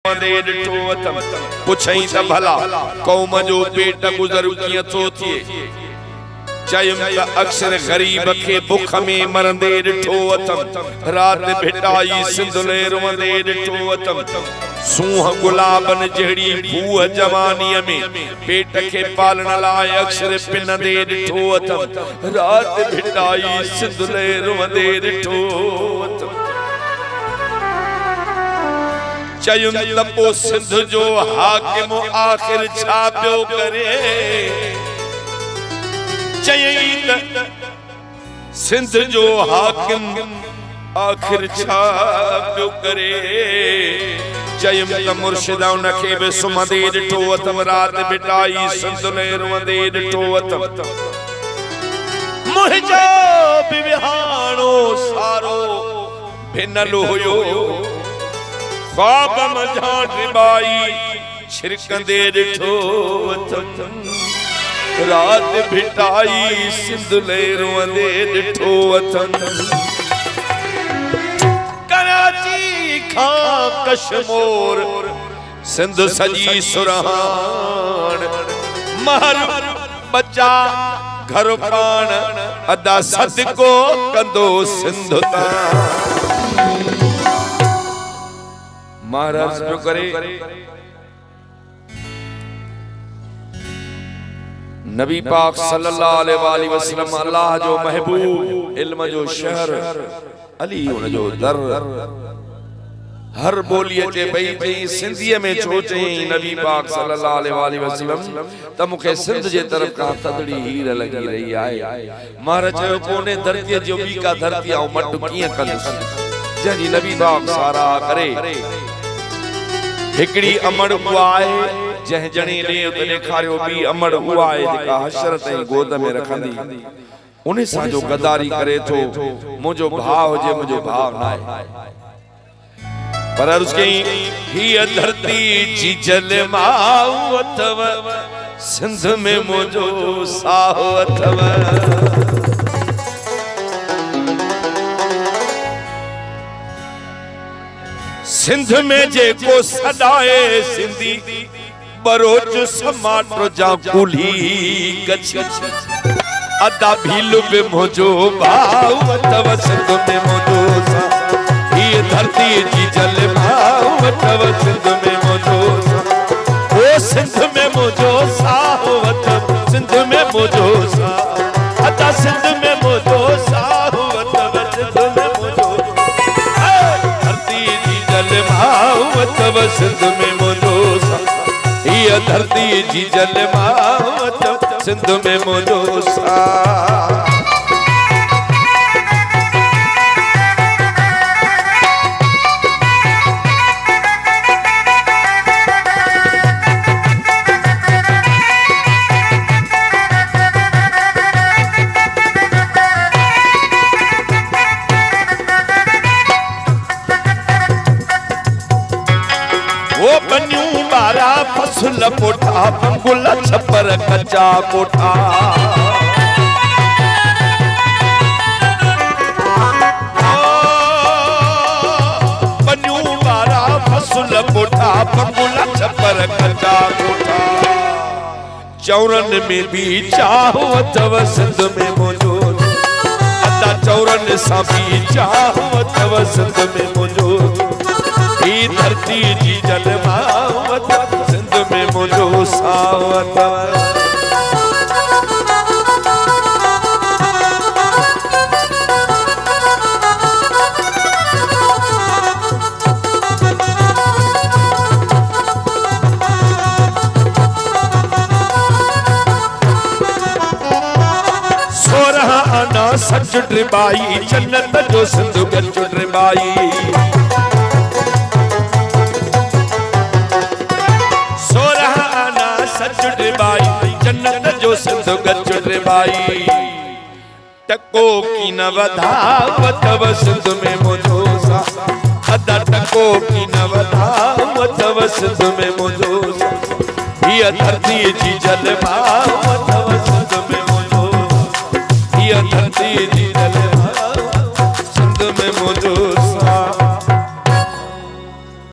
रुंदे ॾिठो अथम पुछई त भला क़ौम जो पेट गुज़र कीअं थो थिए चयम त अक्सर गरीब के भुख में मरंदे ॾिठो अथम रात भिटाई सिंधुले रुंदे ॾिठो अथम सूह गुलाबन जहिड़ी भूअ जवानीअ में पेट के पालण लाइ अक्सर पिनंदे ॾिठो अथम रात भिटाई सिंधुले रुंदे ॾिठो अथम चयुम त पोइ सिंध जो हाकिम आखिर छा पियो करे सिंध जो हाकिम आखिर छा पियो करे चयम त मुर्शिदा उनखे बि सुम्हंदे ॾिठो अथम रात बिटाई सिंधुले रुंदे ॾिठो अथम मुंहिंजो बि विहाणो सारो भिनल हुयो ख्वाब मंझां टिबाई छिरकंदे ॾिठो अथम रात भिटाई सिंधुले रुंदे ॾिठो अथम कराची खां कश्मीर सिंध सजी सुरहान महर बचा घर पाण अदा सदको कंदो सिंध महाराज जो करे नबी पाक सल्लल्लाहु अलैहि वसल्लम अल्लाह जो महबूब इल्म जो शहर अली उन जो दर हर बोली चे भई सिंधी में छो चई नबी पाक सल्लल्लाहु अलैहि वसल्लम त मुखे सिंध जे तरफ का तदड़ी हीर लगी रही आहे महाराज चयो कोने धरती जो बी का धरती आ मट किए कंदस जंहिंजी नबी पाक सारा करे हिकड़ी अमड़ हुआए जह जणी ले उते ॾेखारियो बि अमड़ हुआ आहे जेका हशरत ऐं गोद में रखंदी उन सां जो गदारी करे थो मुंहिंजो भाउ हुजे मुंहिंजो भाउ न आहे पर अर्ज़ कई हीअ धरती जी जलमाऊ अथव सिंध में मुंहिंजो साहो अथव सिंध में जेको सदाए सिंधी बरोच समाटो जा कुली कछ अदा भीलु बि मुंहिंजो भाउ अथव सिंध में मुंहिंजो सा हीअ धरती जी जलमाऊ अथव सिंध में मुंहिंजो सा ओ सिंध में मुंहिंजो साहो अथव सिंध में मुंहिंजो सा अदा सिंध में मुंहिंजो साहो अथव सिंध में मुंहिंजो धरती जी जलमाऊ अथव सिंध में मुंहिंजो सा हीअ धरती जी जलमाऊ अथव सिंध में मुंहिंजो सा फसल पोठा पंगुल छपर कच्चा कोठा बनू बारा फसल पोठा पंगुल छपर कच्चा कोठा चौरन में भी चाहो अथव सिंध में मौजूद अदा चौरन सां भी चाहो अथव सिंध में मौजूद ही धरती जी जलमाऊ अथव सिंध में मुंहिंजो साहो अथव सच ड्रिबाई जन्नत जो सिंध गच ड्रिबाई सच ड्रिबाई जन्नत जो सिंध गच ड्रिबाई टको की न वधावतव सिंध में मुंहिंजो सा अदा टको की न वधावतव सिंध में मुंहिंजो सा हीअ धरती जी जलमावतव सिंध में मुंहिंजो हीअ धरती जी जलमावतव सिंध में मुंहिंजो